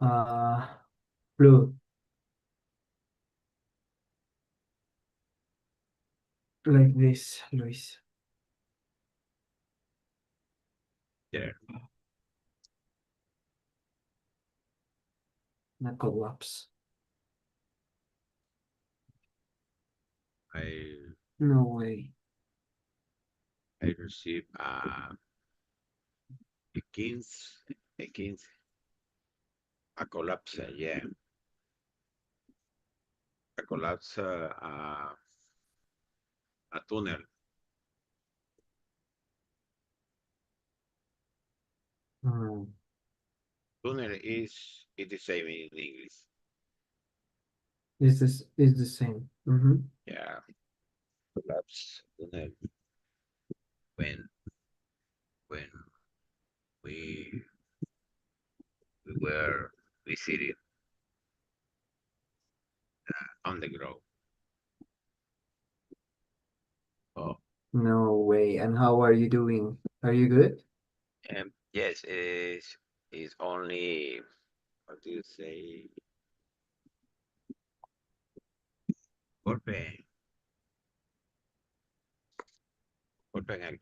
Uh, blue, like this, Luis. Yeah, A collapse. I No way. I received a 15, a 15, a collapse. Yeah, a collapse. A tunnel. Mm. Tunnel is the same in English. Is the same. Mm-hmm. Yeah, collapse tunnel when when we we were visiting on the ground. Oh, No way. And how are you doing? Are you good? and yes, is only, what do you say? Golpe,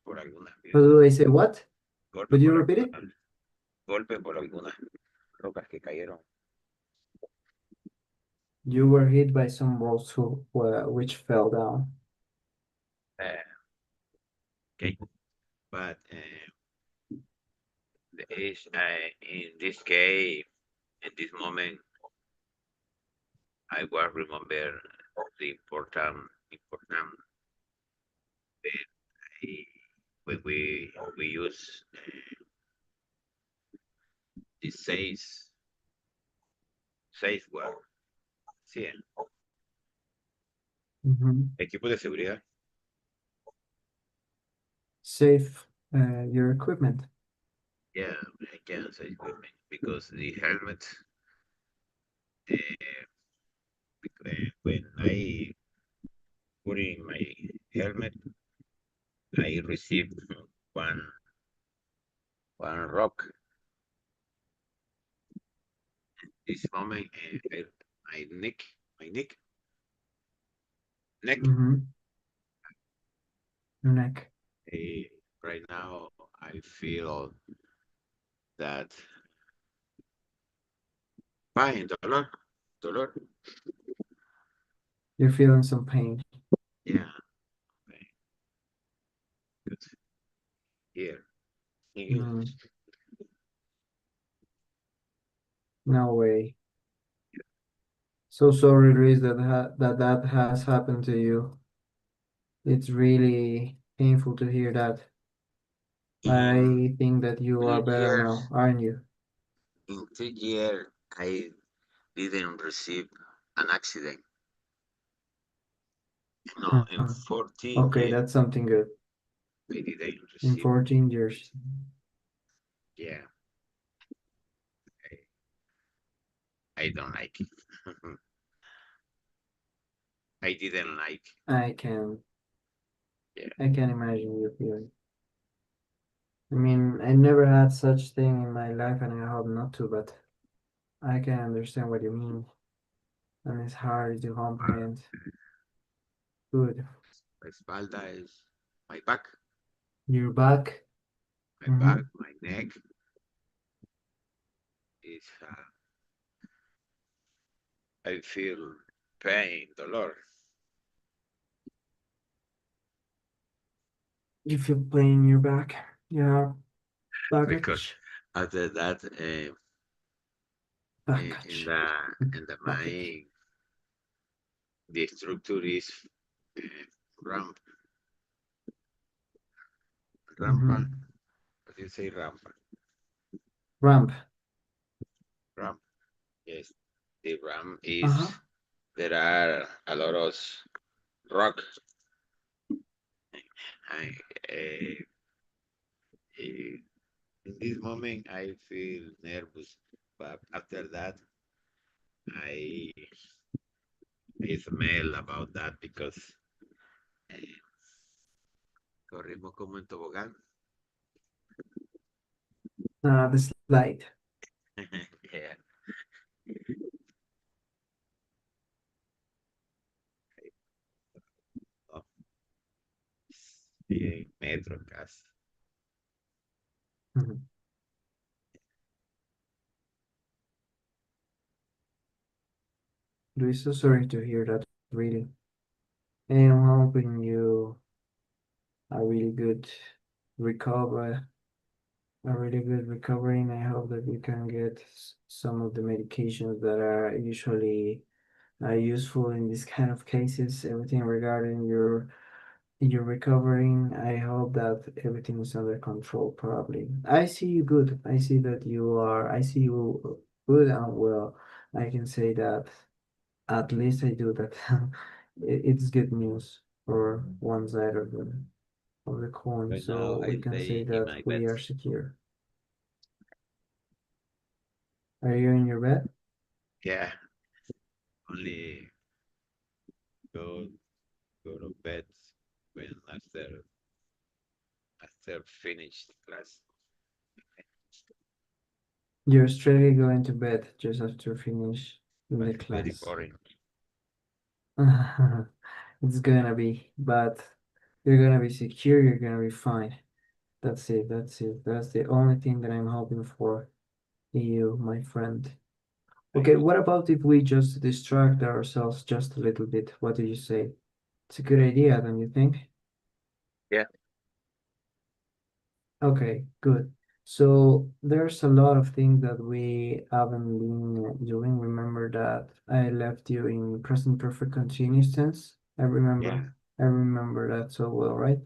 por algunas How piedras, do I say what? golpe Could you por repeat it? algunas, golpe por algunas rocas que cayeron. You were hit by some balls which fell down. Uh, okay, but is in this case, in this moment, I was remember the important uh, when we use the seis word. Sí, Mm-hmm. equipo de seguridad. Save your equipment. Yeah, I can say equipment because the helmet. Uh, when I put in my helmet, I received one one rock. This moment, my neck. Mm-hmm. Your neck. Uh, right now, I feel that pain, dolor. You're feeling some pain. Yeah, pain. Good. Here. You. Mm. No way. So sorry, Luis, that has happened to you. It's really painful to hear that. In I think that you are three better now, years, aren't you? in 3 years, I didn't receive an accident. No, in Uh-huh. 14 Okay, years, that's something good. I didn't In receive. 14 years, Yeah, I don't like it. I didn't like. I can Yeah, I can imagine your feeling. I mean, I never had such thing in my life, and I hope not to, but I can understand what you mean, and it's hard to comprehend. Good. my espalda is my back, Your back. Mm-hmm. my neck is. I feel pain, dolor, You feel pain in your back. Yeah, because baggage. after that, in Baggage. the Baggage. mind, the structure is uh, ramp, rampa. Mm-hmm. What do you say, rampa? Ramp. Ramp. Yes, the ramp is. Uh-huh. There are a lot of rock. I, uh, in this moment, I feel nervous, but after that, I I smell about that because eh, corrimos como en tobogán. The slide. Yeah, Oh, sí, metro casi. Mhm. Luis, so sorry to hear that, really. And I'm hoping you a really good recover, a really good recovery, and I hope that you can get some of the medications that are usually useful in this kind of cases. Everything regarding your recovering. I hope that everything is under control. Probably. I see you good. I see that you are. I see you good and well. I can say that at least I do that. It's good news for one side of the coin. Right now So we I can say lay in that my bed. we are secure. Are you in your bed? Yeah, only go go to bed when after finish the class. You're straight going to bed just after finish But the it's very class. boring. It's gonna be, but you're gonna be secure, you're gonna be fine. That's it, that's it. That's the only thing that I'm hoping for you, my friend. I Okay, hope. what about if we just distract ourselves just a little bit? What do you say? It's a good idea, don't you think? Yeah, Okay, good. So there's a lot of things that we haven't been doing. Remember that I left you in present perfect continuous tense? yeah, I remember that so well, right?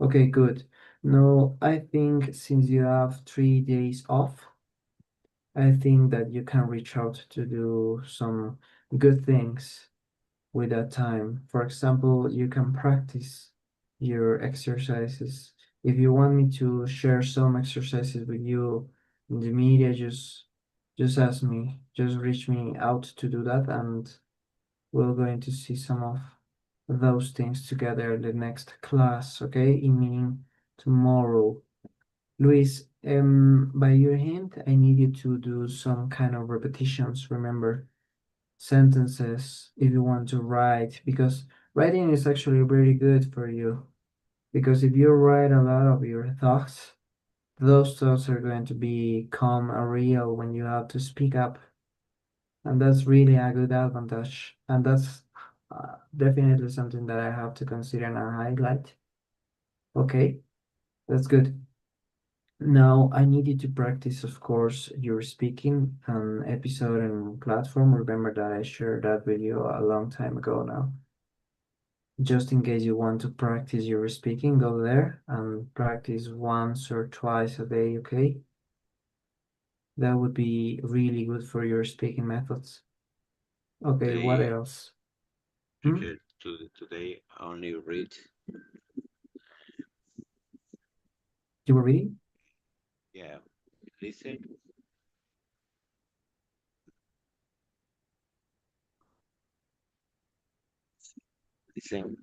Okay, good. Now, I think since you have 3 days off, I think that you can reach out to do some good things with that time. For example, you can practice your exercises. If you want me to share some exercises with you in the media, just ask me, just reach me out to do that, and we're going to see some of those things together in the next class, okay? In meaning tomorrow. Luis, by your hint, I need you to do some kind of repetitions. Remember, sentences if you want to write, because writing is actually very good for you. Because if you write a lot of your thoughts, those thoughts are going to become a real when you have to speak up, and that's really a good advantage. And that's definitely something that I have to consider and highlight. Okay, that's good. Now, I need you to practice, of course, your speaking episode and platform. Remember that I shared that with you a long time ago now. Just in case you want to practice your speaking, go there and practice once or twice a day, okay? That would be really good for your speaking methods. Okay, what today else? Hmm? today I only read. You were reading? Yeah, listen, listen,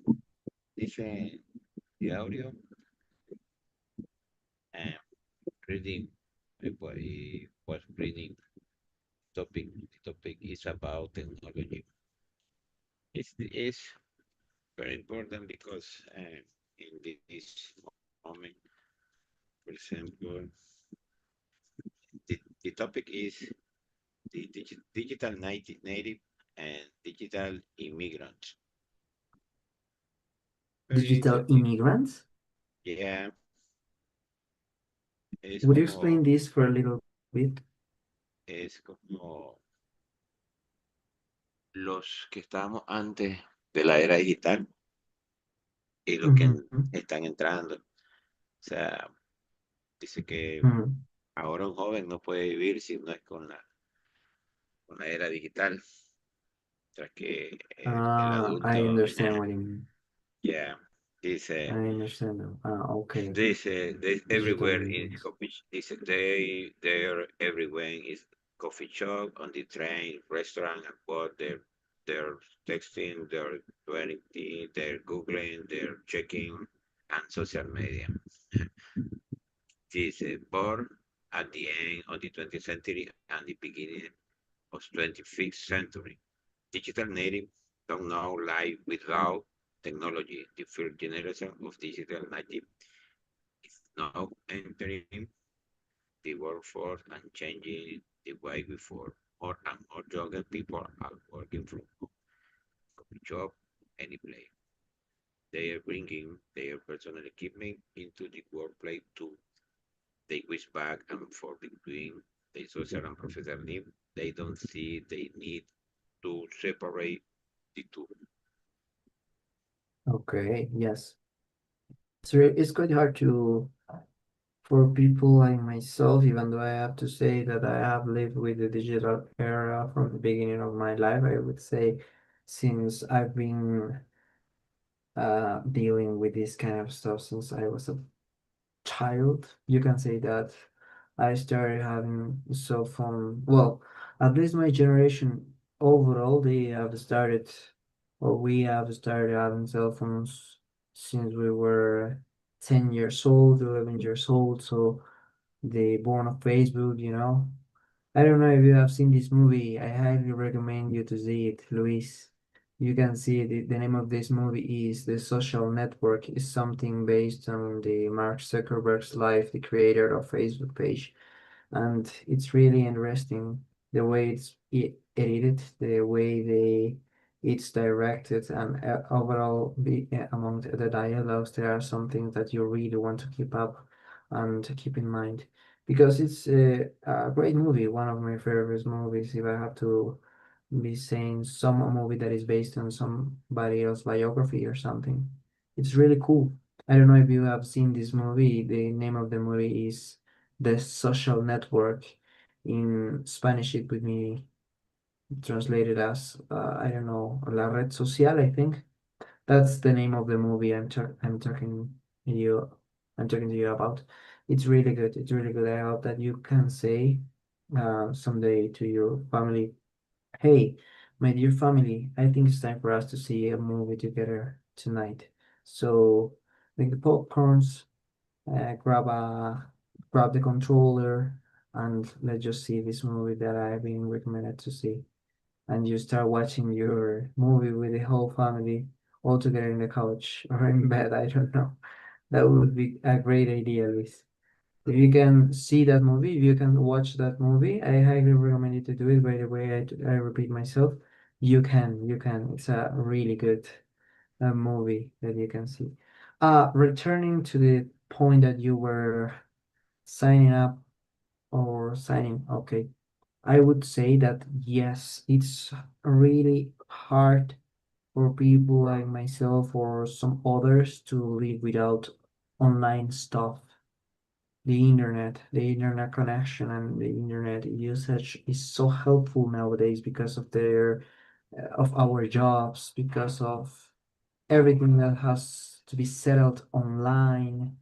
listen the audio and reading. I was reading topic. The topic is about technology. It's very important because in this moment, for example, the topic is the digital native and digital immigrant. Very Digital interesting. immigrants? Yeah, es Would you explain como, this for a little bit? es como los que estábamos antes de la era digital y los que Mm-hmm. están entrando. O sea, dice que Mm-hmm. ahora un joven no puede vivir si no es con la era digital, tras que el I adulto, understand what you mean. ya, I dice, understand now. Okay. dice, Digital everywhere in immigrants. coffee, dice, they're everywhere is coffee shop, on the train, restaurant, and what they're texting, they're doing, they're Googling, they're checking, and social media. Dice, born at the end of the 20th century and the beginning of 25th century. Digital native don't know life without technology. The first generation of digital native is now entering the workforce and changing the way before more and more younger people are working from home, from job, any place. They are bringing their personal equipment into the workplace too. They wish back and forth between the social and professional needs. They don't see they need to separate the two. Okay, yes. It's quite hard to for people like myself, even though I have to say that I have lived with the digital era from the beginning of my life, I would say since I've been dealing with this kind of stuff since I was a child, you can say that I started having a cell phone. Well, at least my generation overall, they have started, or we have started having cell phones since we were 10 years old, 11 years old. So the born of Facebook, you know. I don't know if you have seen this movie. I highly recommend you to see it, Luis. You can see it. The name of this movie is The Social Network. Is something based on the Mark Zuckerberg's life, the creator of Facebook page, and it's really interesting the way edited, the way it's directed, and overall among the dialogues, there are some things that you really want to keep up and to keep in mind because it's a great movie, one of my favorite movies. If I have to be saying some movie that is based on somebody else's biography or something, it's really cool. I don't know if you have seen this movie. The name of the movie is The Social Network. In Spanish, it would be translated as I don't know, La Red Social. I think that's the name of the movie I'm talking you I'm talking to you about. It's really good. It's really good. I hope that you can say someday to your family, "Hey, my dear family, I think it's time for us to see a movie together tonight." So, make the popcorns, uh, grab a grab the controller, and let's just see this movie that I've been recommended to see. And you start watching your movie with the whole family all together in the couch or in bed. I don't know. That would be a great idea, Luis. If you can see that movie, if you can watch that movie, I highly recommend you to do it. By the way, I repeat myself, you can. It's a really good movie that you can see. Returning to the point that you were signing up or signing, okay. I would say that yes, it's really hard for people like myself or some others to live without online stuff. The internet connection and the internet usage is so helpful nowadays because of their of our jobs, because of everything that has to be settled online,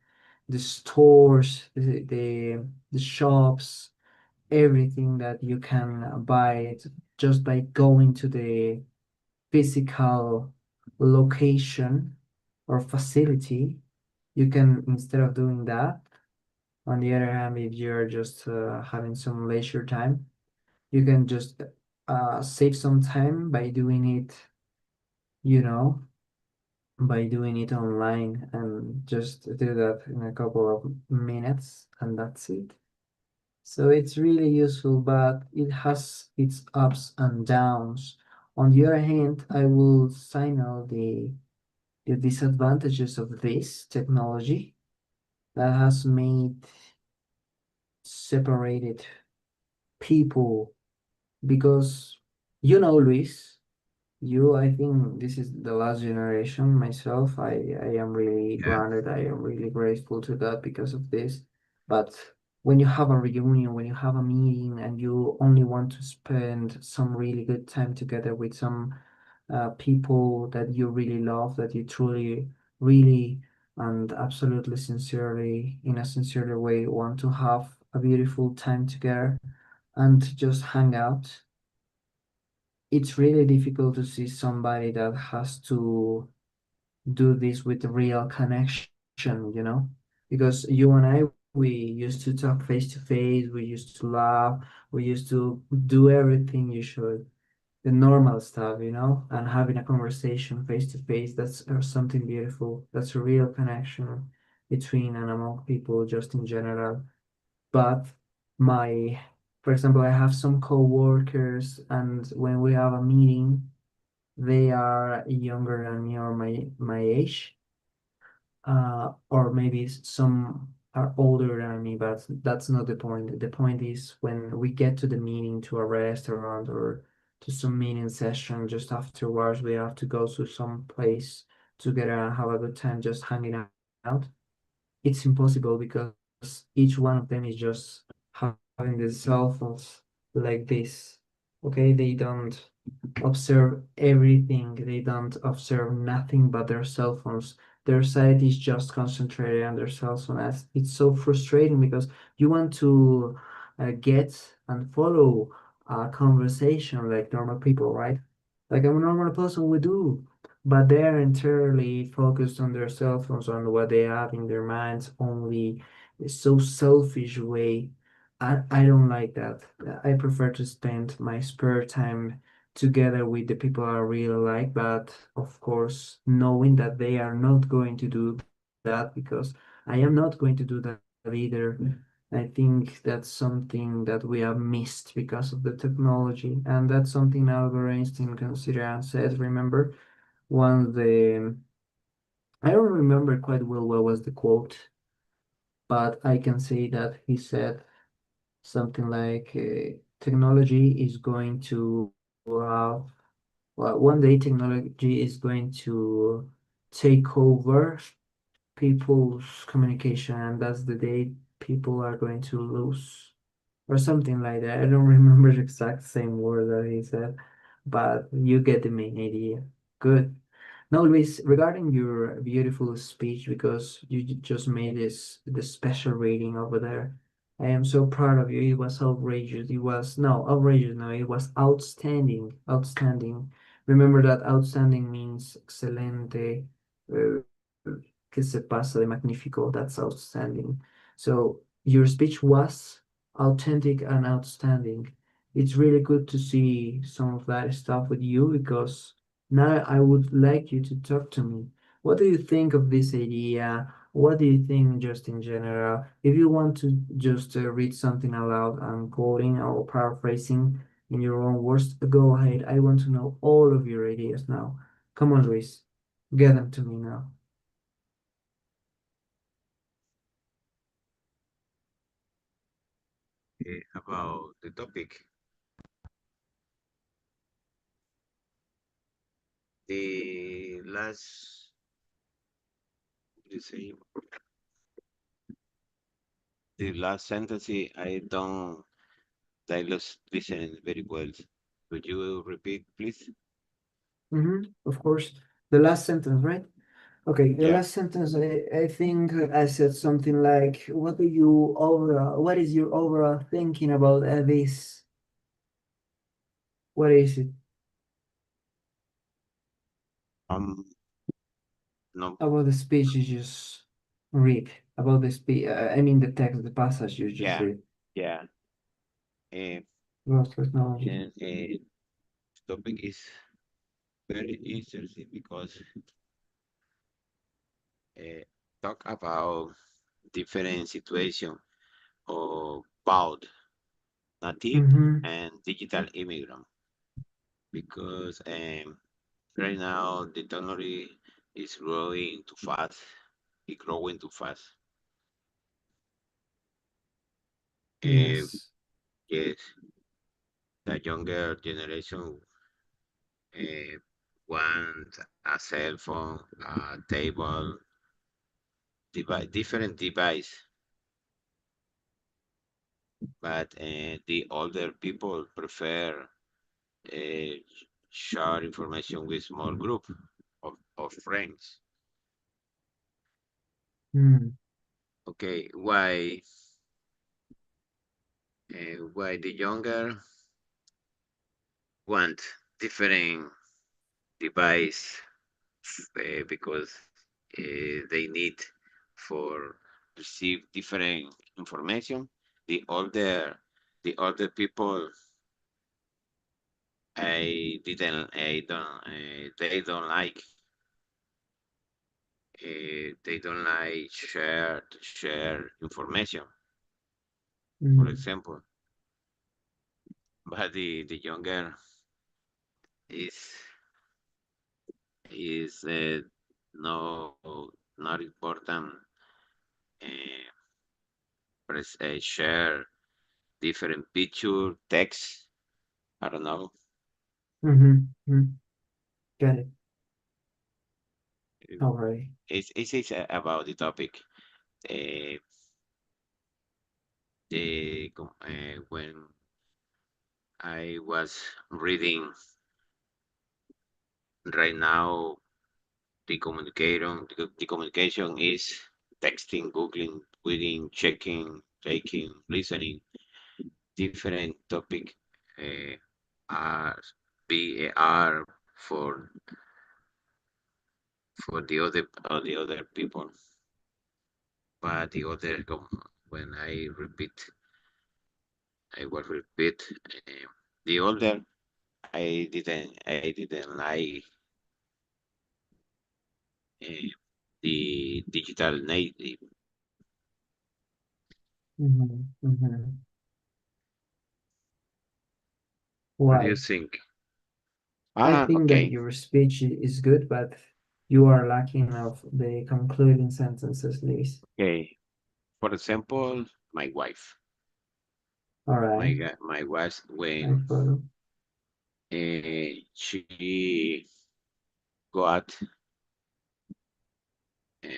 the stores, the shops, everything that you can buy it just by going to the physical location or facility. You can, instead of doing that, on the other hand, if you're just having some leisure time, you can just save some time by doing it, you know, by doing it online and just do that in a couple of minutes, and that's it. So it's really useful, but it has its ups and downs. On the other hand, I will signal the disadvantages of this technology that has made separated people because Luis, I think this is the last generation. Myself, I am really Yeah, granted. I am really grateful to God because of this. But when you have a reunion, when you have a meeting, and you only want to spend some really good time together with some people that you really love, that you truly, really, and absolutely sincerely, in a sincere way, want to have a beautiful time together and just hang out, it's really difficult to see somebody that has to do this with real connection, because you and I, we used to talk face to face, we used to laugh, We used to do everything you should, the normal stuff, and having a conversation face to face. That's something beautiful. That's a real connection between and among people, just in general. But my, for example, I have some co-workers, and when we have a meeting, they are younger than me or my age, or maybe some are older than me, but that's not the point. The point is when we get to the meeting, to a restaurant or to some meeting session, just afterwards, we have to go to some place together and have a good time just hanging out. It's impossible because each one of them is just having the cell phones like this. Okay, they don't observe everything. They don't observe nothing but their cell phones. Their society is just concentrated on their cell phone. It's so frustrating because you want to get and follow a conversation like normal people, right? Like a normal person would do, but they're entirely focused on their cell phones, on what they have in their minds only. It's so selfish way. I don't like that. I prefer to spend my spare time together with the people I really like, but of course, knowing that they are not going to do that because I am not going to do that either. I think that's something that we have missed because of the technology, and that's something Albert Einstein considered and said. Remember, one of the I don't remember quite well what was the quote, but I can say that he said something like technology is going to well, one day technology is going to take over people's communication, and that's the day people are going to lose, or something like that. I don't remember the exact same word that he said, but you get the main idea. Good. Now, Luis, regarding your beautiful speech, because you just made this special rating over there, I am so proud of you. It was outrageous. It was no outrageous. No, it was outstanding. Outstanding. Remember that outstanding means excelente, uh, que se pasa de magnífico. That's outstanding. So your speech was authentic and outstanding. It's really good to see some of that stuff with you because now I would like you to talk to me. What do you think of this idea? What do you think just in general? If you want to just read something aloud and quoting or paraphrasing in your own words, go ahead. I want to know all of your ideas now. Come on, Luis. Get them to me now. About the topic, the last, you say, the last sentence, I don't, I lost listen very well. Could you repeat, please? Of course. The last sentence, right? Okay, the Yeah. last sentence, I think I said something like, what is your overall thinking about this? What is it? Um. No. About the speech you just read, about the speech, I mean the text, the passage you just Yeah. read Yeah. Uh, about technology. and topic is very interesting because uh, talk about different situation of both native Mm-hmm. and digital immigrant because right now the technology is growing too fast. It's growing too fast. Uh, Yes. yes, the younger generation want a cell phone, a table, different device, but the older people prefer uh, share information with small group of friends. Mm. Okay, why the younger want different device because they need for receive different information. The older the other people, I don't, they don't like share information, for Mm-hmm. example. But the younger is is no not important. Uh, share different picture, text. I don't know. Mm-hmm. Mm-hmm. Got it. Uh, All right. It's about the topic. Uh, when I was reading right now, the communication is texting, googling, reading, checking, taking, listening, different topic. Uh, are BAR for the other people, but the other when I will repeat the older. I didn't like uh, the digital native. Mm-hmm. Mm-hmm. What do you Why? think? I Ah, think that okay, your speech is good, but you are lacking of the concluding sentences, Luis. okay. For example, my wife, All right. my wife I when follow. she got uh,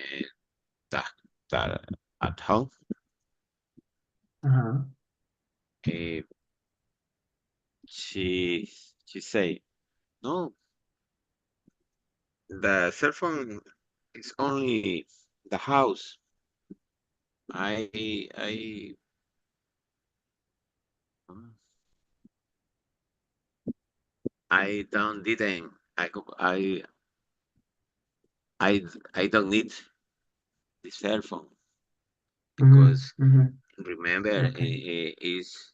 that, that at home, Uh-huh. uh, she say no, the cell phone is only the house. I I don't didn't I I don't need the cell phone Mm-hmm. because Mm-hmm. remember Okay. is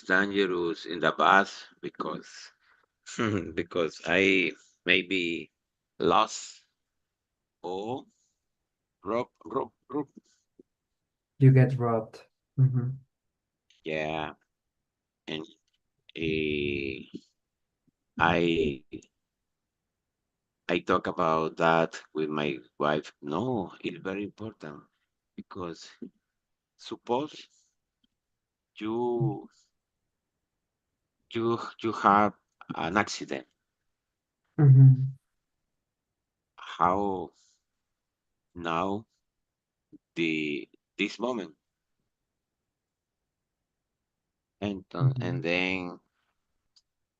dangerous in the bus because because I maybe lost or rob. You get robbed. Mm-hmm. Yeah, and I I talk about that with my wife. No, it's very important because suppose you you have an accident. Mm-hmm. How now the this moment Mm-hmm. and then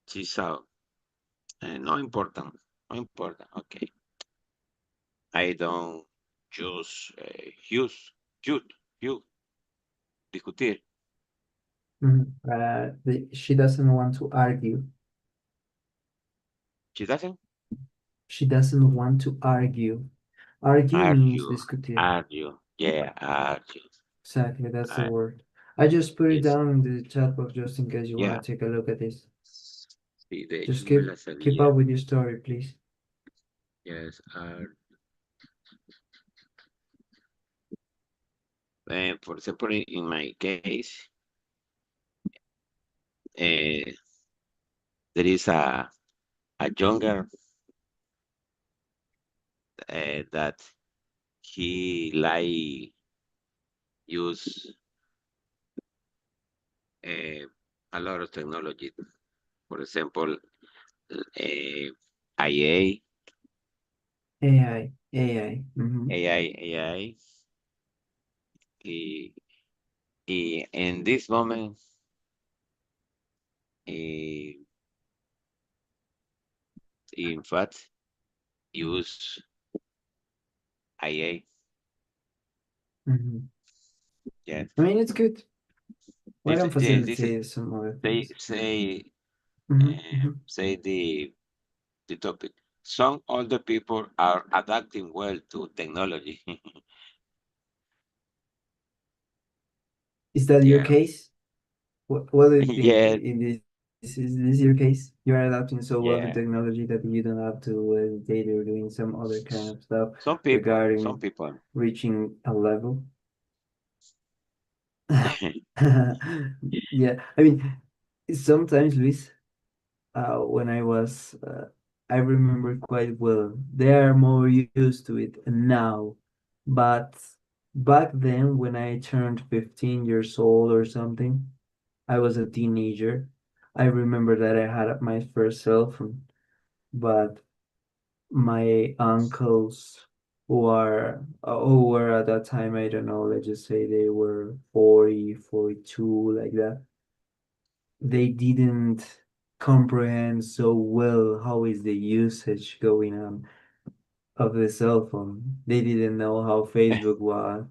she's out. No important, no important. Okay, I don't just use you discutir. Mm-hmm. She doesn't want to argue. She doesn't She doesn't want to argue. Argue means argue, discutir. argue. Yeah, argue. Exactly, that's the Uh, word. I just put it yes, down in the chat box just in case you yeah. want to take a look at this. Sí, de hecho Just me keep la keep sabía. up with your story, please. Yes, for example, in my case, uh, there is a younger that he like use uh, a lot of technology. For example, IA, AI. Mm-hmm. AI. Y, y in this moment, eh, in fact, use IA. Mm-hmm. Yes, I mean, it's good. Why don't this is facilitate some other they things? say Mm-hmm. Mm-hmm. say the topic. Some older people are adapting well to technology. Is that your Yeah, case? What do you think Yeah, in this? Is this your case? You are adapting so well to yeah. technology that you don't have to meditate or doing some other kind of stuff Some regarding people. reaching a level. Yeah, I mean, sometimes, Luis, when I remember quite well. They are more used to it now, but back then, when I turned 15 years old or something, I was a teenager. I remember that I had my first cell phone, but my uncles who were at that time, I don't know, let's just say they were 40, 42, like that. They didn't comprehend so well how is the usage going on of the cell phone. They didn't know how Facebook was.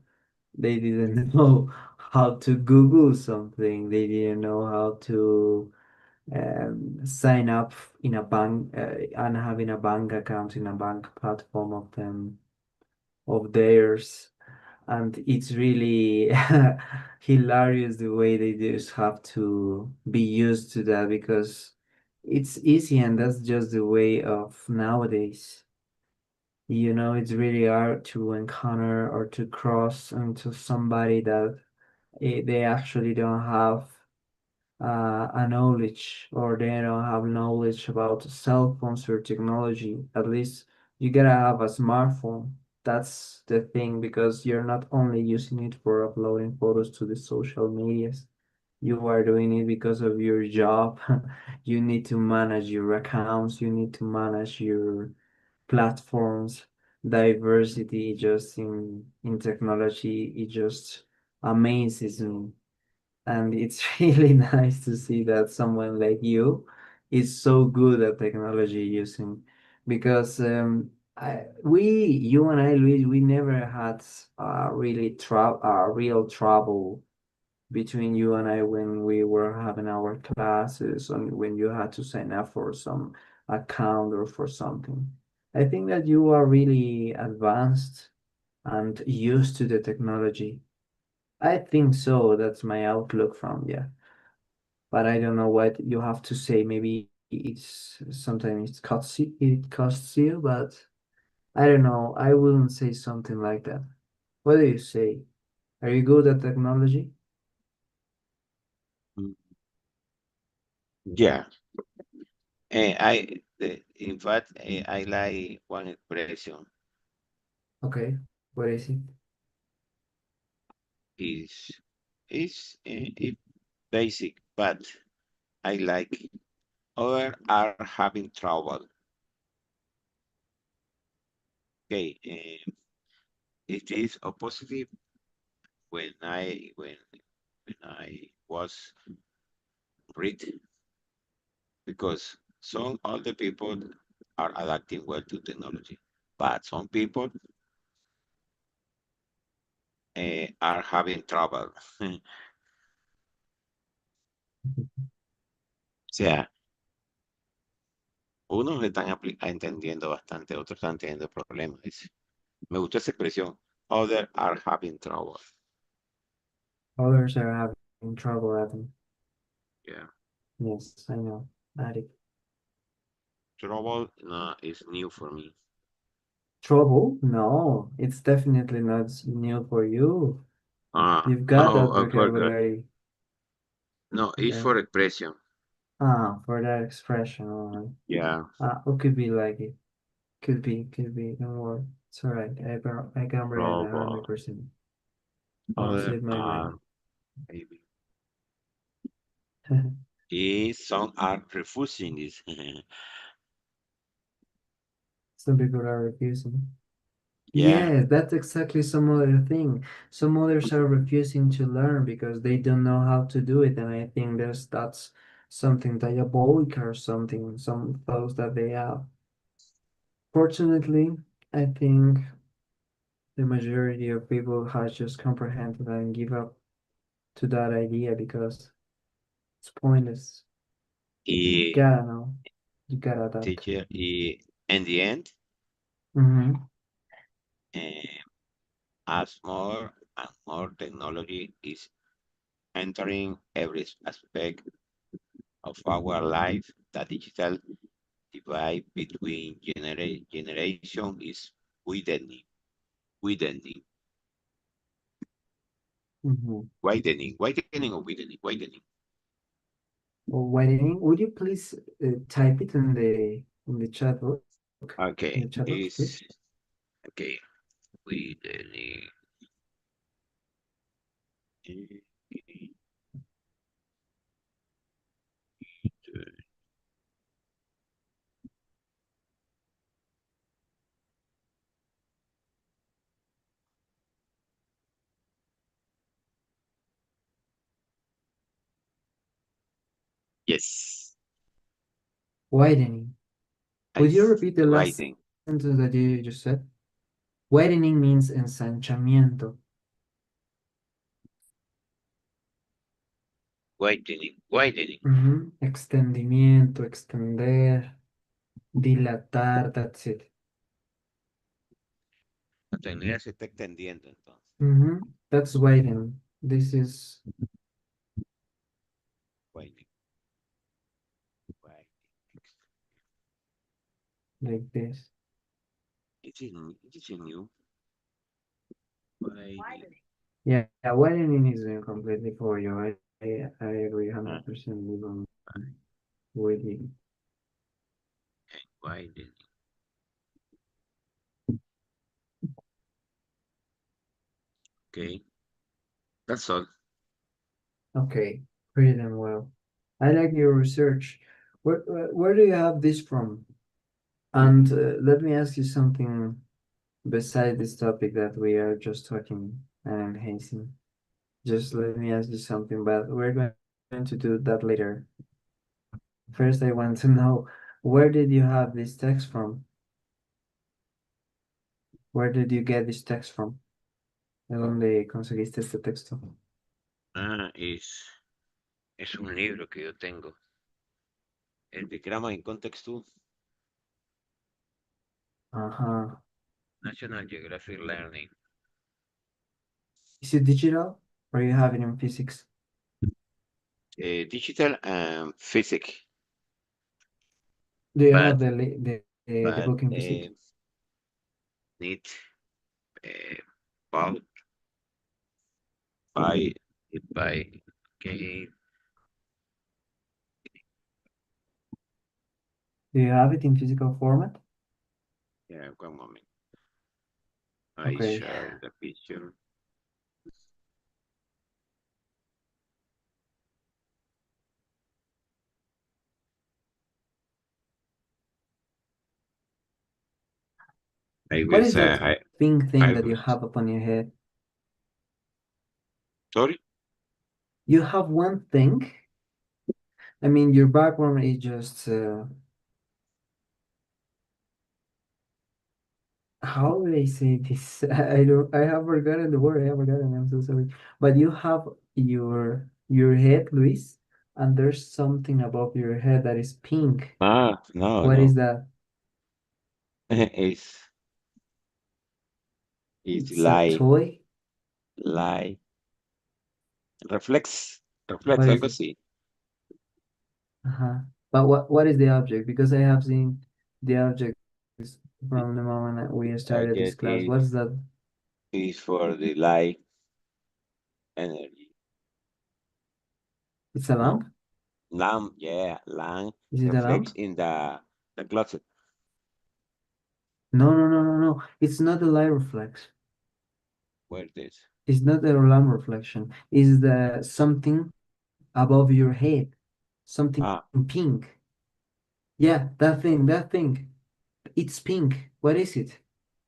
They didn't know how to Google something. They didn't know how to sign up in a bank and having a bank account in a bank platform of theirs. And it's really hilarious the way they just have to be used to that because it's easy and that's just the way of nowadays. You know, it's really hard to encounter or to cross into somebody that they actually don't have a knowledge or they don't have knowledge about cell phones or technology. At least you gotta have a smartphone. That's the thing because you're not only using it for uploading photos to the social medias. You are doing it because of your job. You need to manage your accounts. You need to manage your platforms. Diversity just in technology, it just amazes me. And it's really nice to see that someone like you is so good at technology using because you and I, Luis, we never had real trouble between you and I when we were having our classes and when you had to sign up for some account or for something. I think that you are really advanced and used to the technology. I think so. That's my outlook from yeah. But I don't know what you have to say. Maybe it's sometimes it costs you, but I don't know. I wouldn't say something like that. What do you say? Are you good at technology? Mm, yeah. In fact, I like one expression Okay. What is it? is it basic, but I like other are having trouble. Okay, it is a positive when I was read because some other people are adapting well to technology, but some people are having trouble. O sea, unos están entendiendo bastante, otros están teniendo problemas. Dice. Me gusta esa expresión. Others are having trouble. Others are having trouble having. Yeah. Yes, I know. Addict. Trouble is new for me. Trouble? No, it's definitely not new for you. You've got No, that I forgot. vocabulary. No, it's Okay. for expression. Ah, for that expression, all right. Yeah. It could be like it. Could be. Don't worry. It's all right. I can bring it Trouble. 100%. Don't Other slip my are mind. maybe. Some are refusing this. Some people are refusing. Yeah. Yes, that's exactly some other thing. Some others are refusing to learn because they don't know how to do it, and I think that's something diabolic or something, some thoughts that they have. Fortunately, I think the majority of people has just comprehended and give up to that idea because it's pointless. You Y gotta know. You gotta adapt. teacher, in the end, Mm-hmm. uh, as more and more technology is entering every aspect of our life. The digital divide between generation is widening, widening, Mhm. widening or widening, widening. Or widening. Would you please type it in the chat box? In Okay, the chat box, please. is okay, widening. Yes, Widening. I Would you repeat the last widen, sentence that you just said? Widening means ensanchamiento. widening, widening. Ujú. Extendimiento, extender, dilatar, that's it. La tecnología se está extendiendo entonces. Ujú. That's widening. This is Widening, widening. like this. It is a new widening. Yeah, widening is completely for you. I agree Uh, 100% with you. widening. Okay, that's all. Okay, pretty damn well. I like your research. Where do you have this from? And let me ask you something beside this topic that we are just talking and hazing. Just let me ask you something, but we're going to do that later. First, I want to know where did you have this text from? Where did you get this text from? ¿De dónde conseguiste este texto? Ah, es un libro que yo tengo. El de Grammar in Context 2, Uh-huh. National Geographic Learning. Is it digital or you have it in physics? Digital and physics, Do you but have the but book in physics? need uh, bought by by okay. Do you have it in physical format? Yeah, one moment. I Okay. share the picture. I What will is say that pink thing I that will you have upon your head? sorry. You have one thing. I mean, your background is just how would I say this? I don't. I have forgotten the word. I have forgotten. I'm so sorry. But you have your head, Luis, and there's something above your head that is pink. Ah, no, What is no. that? it's it's It's a light, toy. light, reflex, reflex, What is algo it? así. Uh-huh. But what is the object? Because I have seen the objects from the moment that we The started this object class. What's that? is for the light energy. It's a No, lamp? lamp, yeah, lamp Is it a reflects lamp? in the closet. No, no, no, no, no. It's not the light reflex. Where this? It's not the lamp reflection. It's the something above your head. Something Ah, pink. Yeah, that thing, that thing. It's pink. What is it?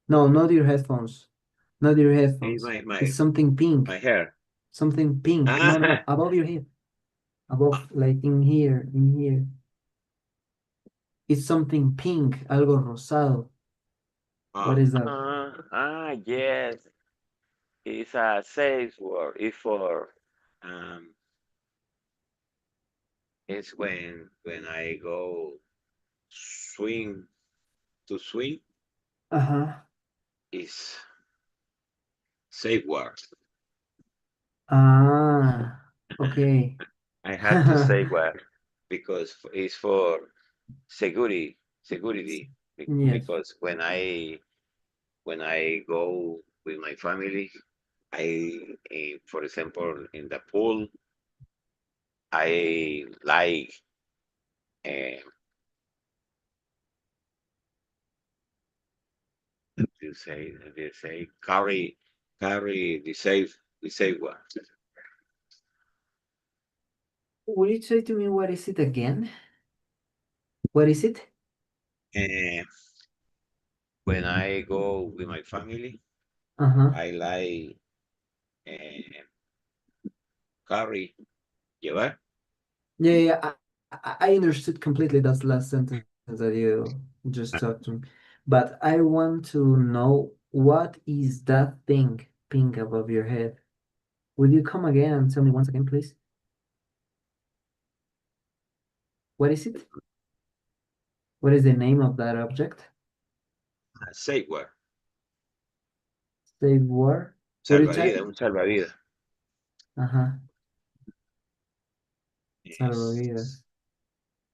No, not your headphones. Not your hey, headphones. It's something my pink. hair. Something pink. No, no, no. Ah, Above your head. Above, like in here, in here. It's something pink, algo rosado. What is that? yes. It's a safe word. It's for um. It's when I go swing to swing. Uh-huh. Is safe word. Ah. Okay. I had to say what because it's for security. Yes. Because when I go with my family, for example, in the pool, I like uh, you say carry the safe one. Would you say to me what is it again? What is it? And when I go with my family, Uh-huh. I like uh, carry llevar. Yeah, yeah, yeah. I understood completely that last sentence that you just talked to me. But I want to know what is that thing pink above your head? Will you come again and tell me once again, please? What is it? What is the name of that object? Safe one. Save war? Would you type Salvavidas, it? un salvavidas. Uh-huh. Es, Salvavidas.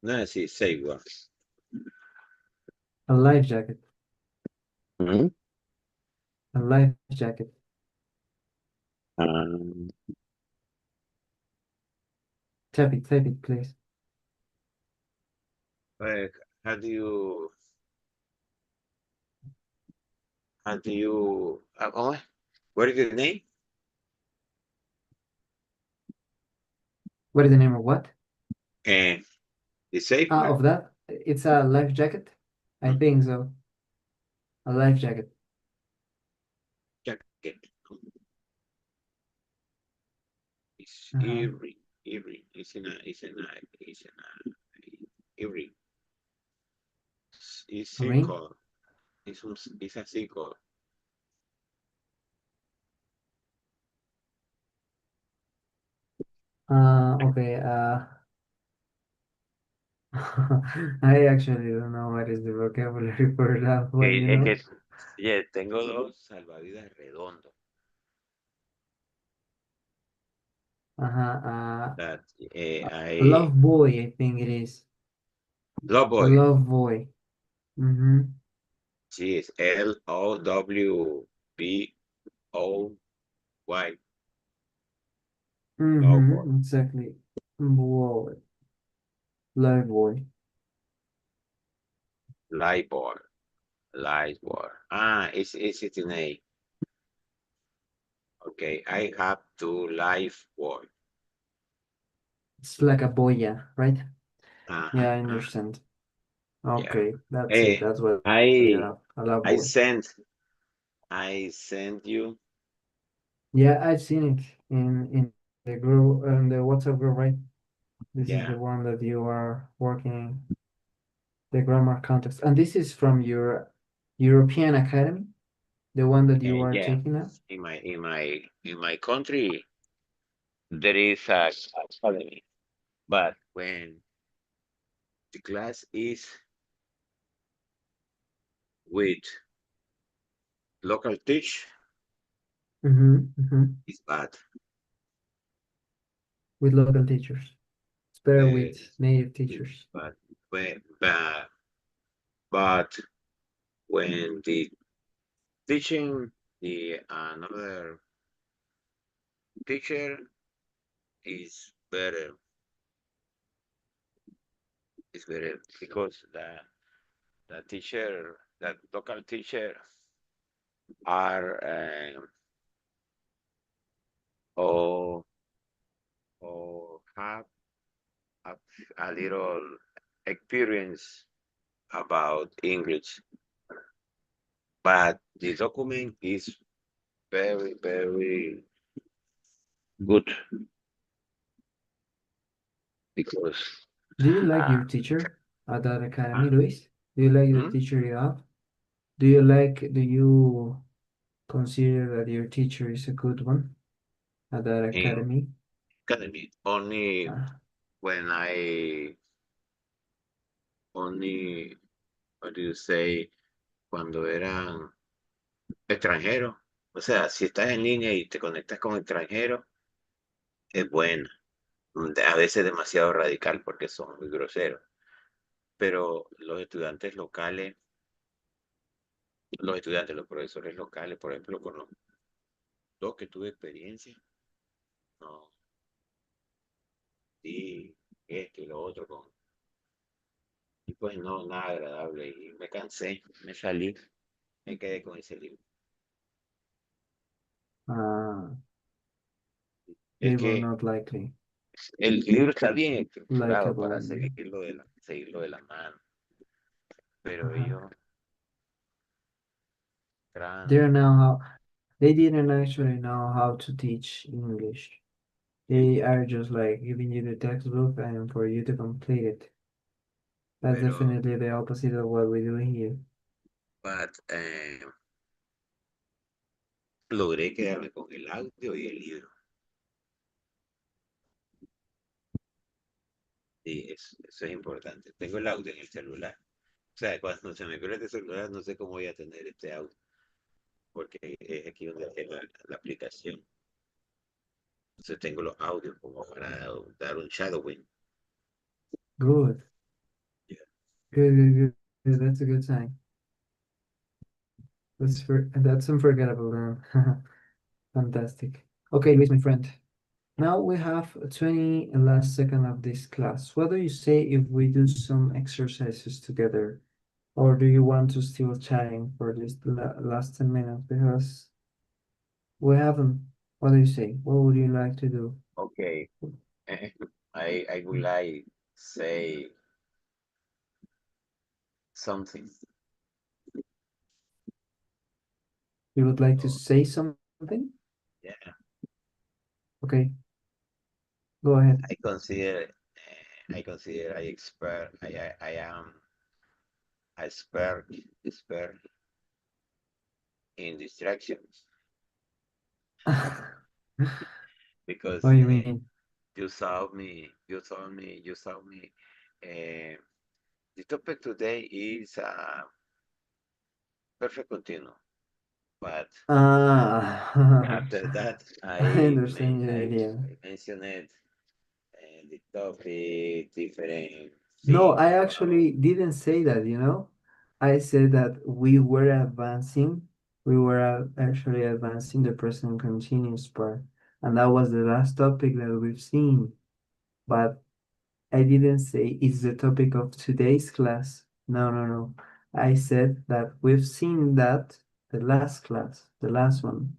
no, sí, safe one. A life jacket. Ujú. A life jacket. Um, Type it, please. like, how do you oh, what is the name? What is the name of what? And the safe Ah, one? of that? It's a life jacket? I Mm, think so. A life jacket. jacket. It's Uh-huh. eerie. Eerie. It's A ring? circle. It's a circle. Okay. I actually don't know what is the vocabulary for that one, you Es que, know? yeah, tengo dos salvavidas redondos. Uh-huh. That A I love boy, I think it is. love A boy. love boy. Mm-hmm. Sí, es LOWBOY. Love boy. Mm-hmm. Exactly. Boy. Love boy. Light boy. Light boy. It's in A. Okay, I have two life boy. It's like a boya, right? Uh-huh, Yeah, I uh-huh. understand. Yeah. Okay, that's it. Hey, That's what you I have. A love I boy. sent I sent you. Yeah, I've seen it in the group, in the WhatsApp group, right? This is Yeah, the one that you are working in, the grammar context. And this is from your European Academy, the one that you are yeah. taking now? In my country there is a academy, but when the class is with local teach, Mm-hmm, mm-hmm. it's bad. With local teachers. It's better with Very, native very teachers. bad. But when the teaching the another teacher is better, is better because that local teacher are or have a, a little experience about English, but the document is very, very good because Do you like uh, your teacher at that uh, academy, Luis? Do you like the hmm, teacher you have? Do you consider that your teacher is a good one at that in academy? academy only Uh, when only, what do you say, cuando eran extranjeros. O sea, si estás en línea y te conectas con extranjeros, es buena. a veces demasiado radical porque son muy groseros. Pero los estudiantes, los profesores locales, por ejemplo, con los dos que tuve experiencia, no, y esto y lo otro, y pues no, nada agradable. Y me cansé, me salí, me quedé con ese libro. Ah, Es they were que not likely, el libro está bien estructurado para likable. seguirlo de la mano, pero Uh-huh. ellos They eran, don't know how, they didn't actually know how to teach English. mm, They are just like giving you the textbook and for you to complete it. That's pero, definitely the opposite of what we do here. but, logré quedarme con el audio y el libro. Y eso es importante. Tengo el audio en el celular. O sea, cuando se me pierde este celular, no sé cómo voy a tener este audio, porque es aquí donde tengo la aplicación. Entonces tengo los audios como para dar un shadowing. Good, Yeah. good, good, good. Good. That's a good sign. That's unforgettable, man. Fantastic. Okay, Luis, my friend. Now we have 20 last second of this class. What do you say if we do some exercises together? Or do you want to still chatting for this last 10 minutes? Because we haven't. What do you say? What would you like to do? Okay. I would like say something. You would like to Oh, say something? yeah. Okay, go ahead. I consider I am expert in distractions because What do you mean? you saw me. Uh, the topic today is perfect continuum, but Ah, after that, I understand your I idea. mentioned the topic, different No, things I about. actually didn't say that, you know? I said that we were advancing, we were actually advancing the present continuous part. And that was the last topic that we've seen. But I didn't say it's the topic of today's class. No, no, no. I said that we've seen that the last class, the last one,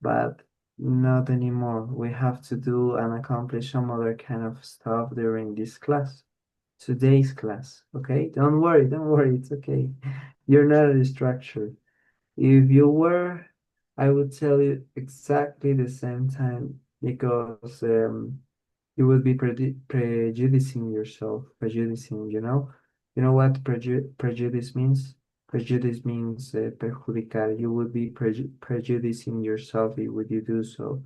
but not anymore. We have to do and accomplish some other kind of stuff during this class, today's class. Okay? Don't worry, it's okay. You're not a distraction. If you were, I would tell you exactly the same time because you will be prejudicing yourself, prejudicing, you know? You know what prejudice means? Prejudice means perjudicar. You would be prejudicing yourself if would you do so.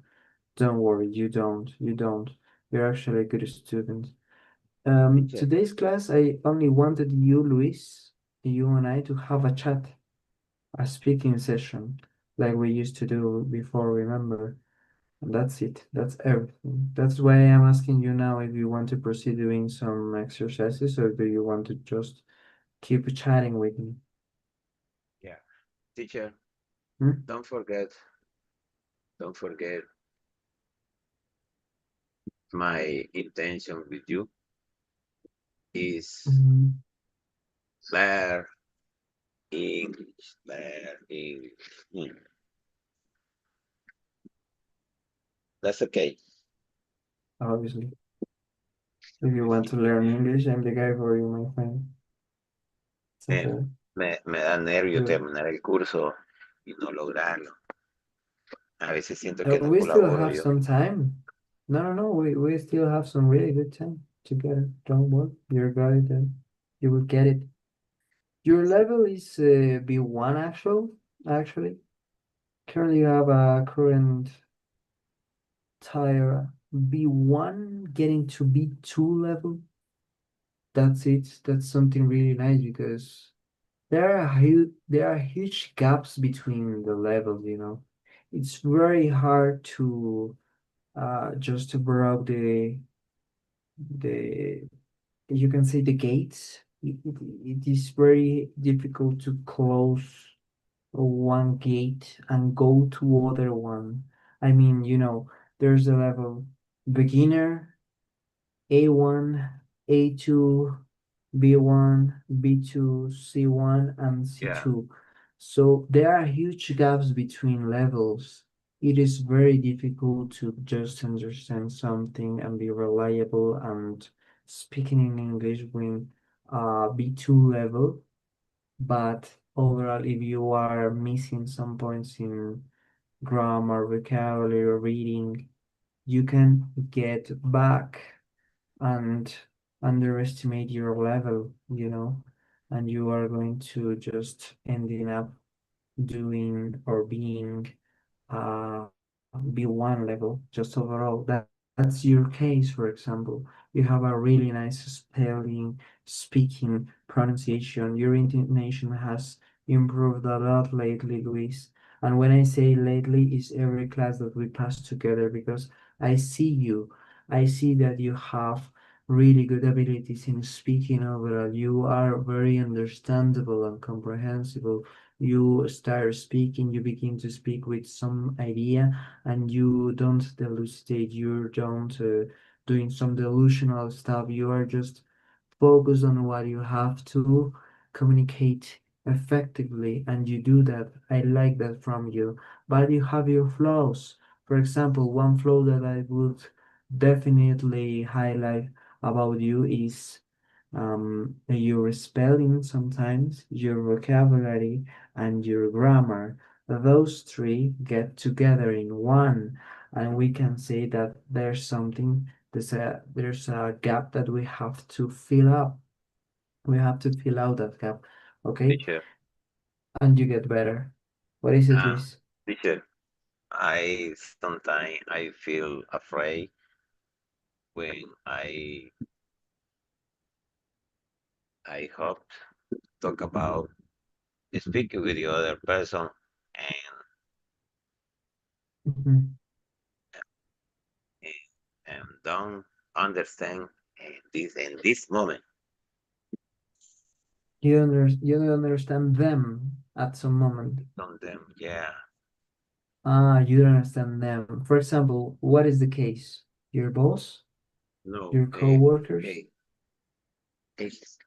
Don't worry, you don't. You don't. You're actually a good student. Teacher, Today's class, I only wanted you, Luis, you and I to have a chat, a speaking session, like we used to do before, remember? And that's it. That's everything. That's why I'm asking you now if you want to proceed doing some exercises or do you want to just keep chatting with me? yeah, teacher, Hmm? don't forget, don't forget my intention with you is Mhm. learn learn English. That's okay. Obviously. If you want to Obviously, learn English, I'm the guy for you, my friend. It's eh, okay. me da nervio Good. terminar el curso y no lograrlo. A veces siento que no We still colaboro have yo. some time. No, no, no. We still have some really good time together. Don't worry. You're good. You will get it. Your level is B1 actually. Currently you have a current tire B1 getting to B2 level. That's it. That's something really nice because there are huge gaps between the levels, you know. It's very hard to just to broke the the you can say the gates. It is very difficult to close one gate and go to other one. I mean, there's a level beginner, A1, A2, B1, B2, C1, and Yeah. C2. So there are huge gaps between levels. It is very difficult to just understand something and be reliable and speaking in English when B2 level. But overall, if you are missing some points in grammar, vocabulary, reading, you can get back and underestimate your level, and you are going to just ending up doing or being B1 level just overall. That's your case, for example. You have a really nice spelling, speaking, pronunciation. Your intonation has improved a lot lately, Luis. And when I say lately, it's every class that we pass together because I see you. I see that you have really good abilities in speaking overall. You are very understandable and comprehensible. You start speaking, you begin to speak with some idea, and you don't delucidate, you don't doing some delusional stuff. You are just focused on what you have to communicate effectively, and you do that. I like that from you, but you have your flaws. For example, one flaw that I would definitely highlight about you is your spelling sometimes, your vocabulary, and your grammar. Those three get together in one, and we can say that there's a gap that we have to fill up. We have to fill out that gap, okay? Teacher. And you get better. What is it, Uh, Luis? Teacher. I sometimes I feel afraid when I hope talk about speaking with the other person and Mhm. and don't understand in this moment You don't understand them at some moment. on them. Yeah. You don't understand them. For example, what is the case? Your boss? No. Your co-workers? Eh, it's,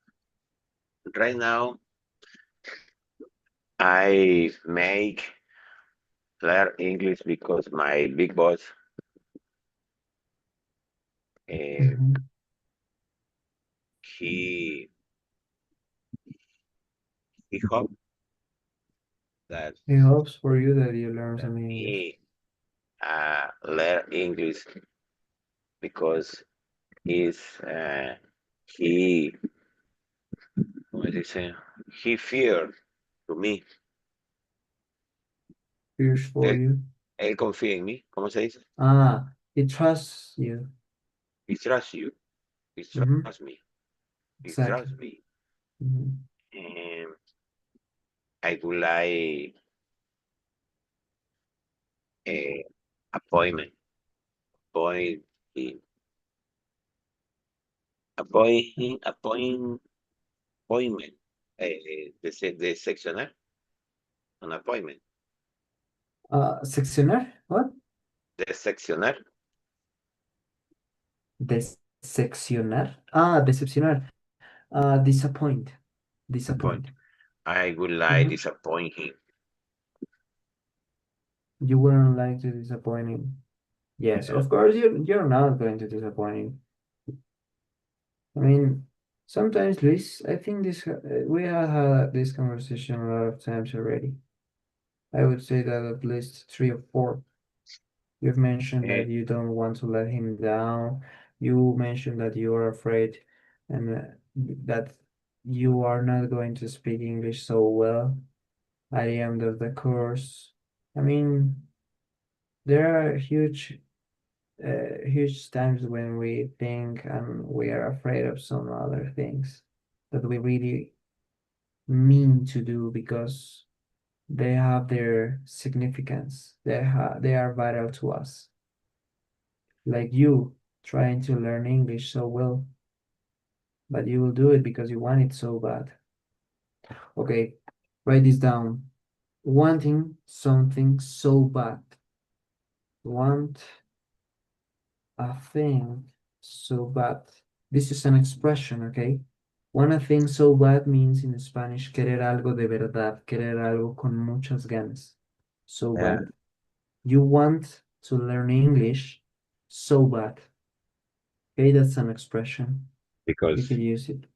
right now I make learn English because my big boss uh, Mhm. he he hope that It hopes for you that you learn that some English. me learn English because is he what is it? He feared to me. Fears for Él, you. él confía en mí. ¿Cómo se dice? It trusts you. He trusts you. He Hmm. trusts me. He Exactly. trusts me. Hmm. And I would like a appointment. Appoint him. Appointment. De seccionar. An appointment. Seccionar? What? De seccionar. Decepcionar? Decepcionar. Disappoint. Appoint. Disappoint. I would like Hmm. disappoint him. You wouldn't like to disappoint him. Yes, No. of course you're not going to disappoint him. I mean, sometimes, Luis, I think we have had this conversation a lot of times already. I would say that at least three or four. You've mentioned Eh, that you don't want to let him down. You mentioned that you are afraid and that you are not going to speak English so well at the end of the course. I mean, there are huge times when we think and we are afraid of some other things that we really mean to do because they have their significance. They are vital to us. Like you. trying to learn English so well, but you will do it because you want it so bad. Okay, write this down. Wanting something so bad. Want a thing so bad. This is an expression, okay? Want a thing so bad means in Spanish querer algo de verdad, querer algo con muchas ganas. So Yeah, bad. You want to learn English so bad. Okay, that's an expression. You because could use it.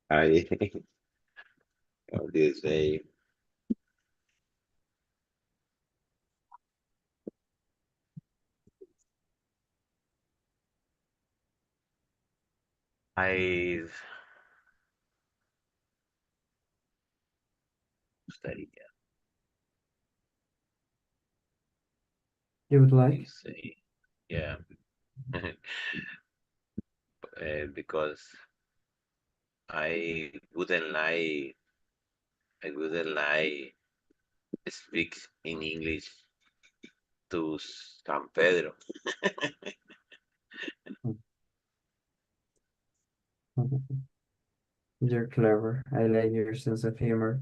I how do you say I study. You would How do you like? say? Yeah, because I wouldn't lie. I wouldn't lie. Speak in English to San Pedro. You're clever. I like your sense of humor.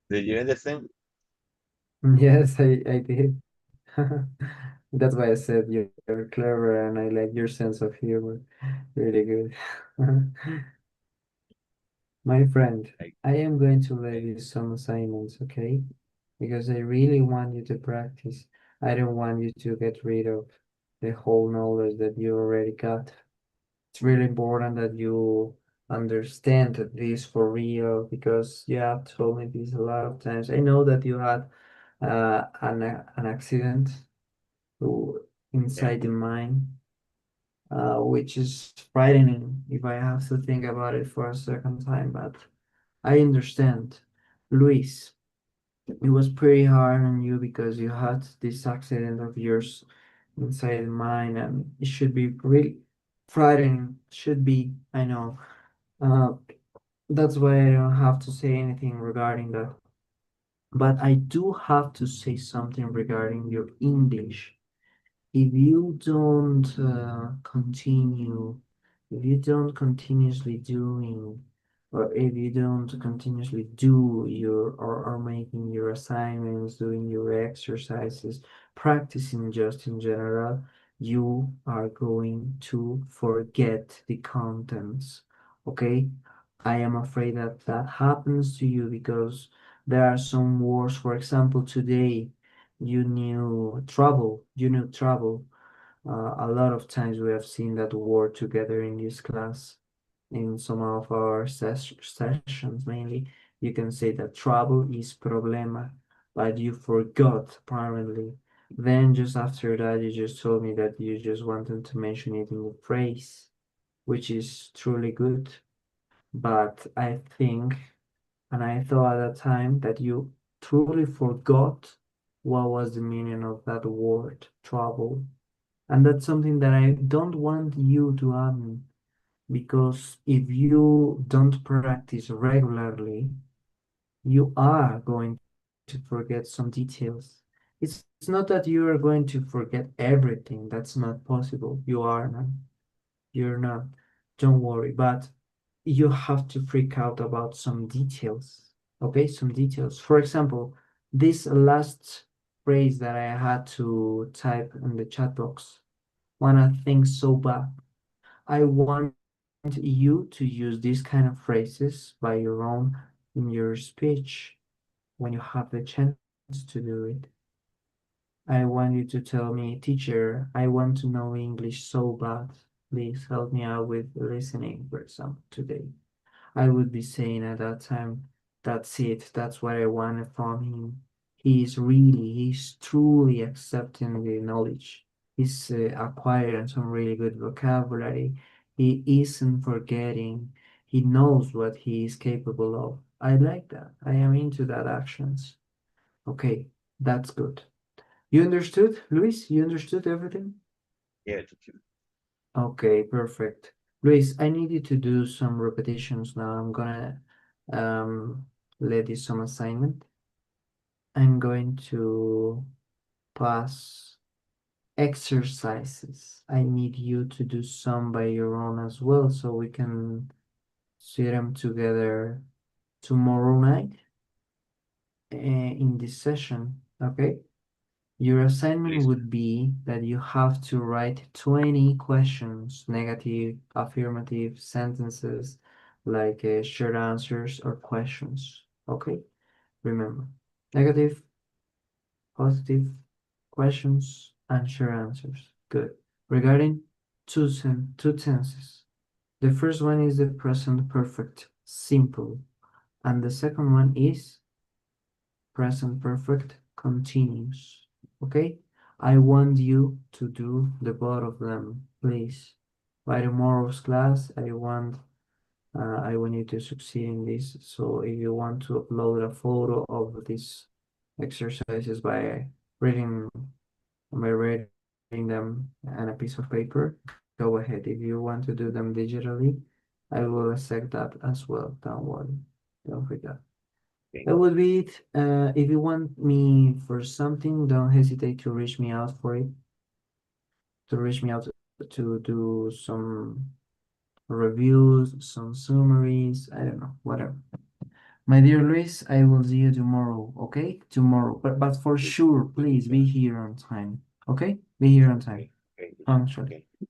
Do you understand? Yes, I did. That's why I said you're clever and I like your sense of humor. Really good. My friend, Like, I am going to leave okay, you some assignments, okay? Because I really want you to practice. I don't want you to get rid of the whole knowledge that you already got. It's really important that you understand this for real because you have told me this a lot of times. I know that you had an accident to, yeah, inside the mind, which is frightening if I have to think about it for a second time, but I understand. Luis, it was pretty hard on you because you had this accident of yours inside the mind, and it should be really frightening. Should be, I know. Uh, that's why I don't have to say anything regarding that. But I do have to say something regarding your English. If you don't continue, if you don't continuously doing, or if you don't continuously do your or making your assignments, doing your exercises, practicing just in general, you are going to forget the contents. Okay? I am afraid that that happens to you because there are some words, for example, today you knew trouble. A lot of times we have seen that word together in this class. In some of our sessions, mainly, you can say that trouble is problema, but you forgot apparently. Then just after that, you just told me that you just wanted to mention it in the phrase, which is truly good. But I think, and I thought at that time that you truly forgot what was the meaning of that word, trouble. And that's something that I don't want you to happen because if you don't practice regularly, you are going to forget some details. It's not that you are going to forget everything. That's not possible. You are not. You're not. Don't worry. But you have to freak out about some details. Okay, some details. For example, this last phrase that I had to type in the chat box. Wanna think so bad. I want you to use these kind of phrases by your own in your speech when you have the chance to do it. I want you to tell me, teacher, I want to know English so bad. Please help me out with listening, for example, today. I would be saying at that time, that's it, that's what I wanted from him. He's truly accepting the knowledge. He's acquiring some really good vocabulary. He isn't forgetting. He knows what he is capable of. I like that. I am into that actions. Okay, that's good. You understood, Luis? You understood everything? yeah. Okay, perfect. Luis, I need you to do some repetitions now. I'm gonna um, let you some assignment. I'm going to pass exercises. I need you to do some by your own as well, so we can see them together tomorrow night in this session. Okay? Your assignment Listen. would be that you have to write 20 questions, negative, affirmative sentences, like short answers or questions. Okay? Remember, negative, positive questions, and short answers. Good. Regarding two tenses. The first one is the present perfect, simple, and the second one is present perfect continuous. Okay? I want you to do the both of them, please. By tomorrow's class, I want you to succeed in this. So if you want to upload a photo of these exercises reading reading them on a piece of paper, go ahead. If you want to do them digitally, I will accept that as well. Don't worry. Don't forget. Okay. That would be it. If you want me for something, don't hesitate to reach me out for it. To reach me out to do some reviews, some summaries. I don't know, whatever. My dear Luis, I will see you tomorrow. Okay, tomorrow. But for Okay. sure, Okay. please be here on time. Okay, be here on time, Okay. punctually. Okay.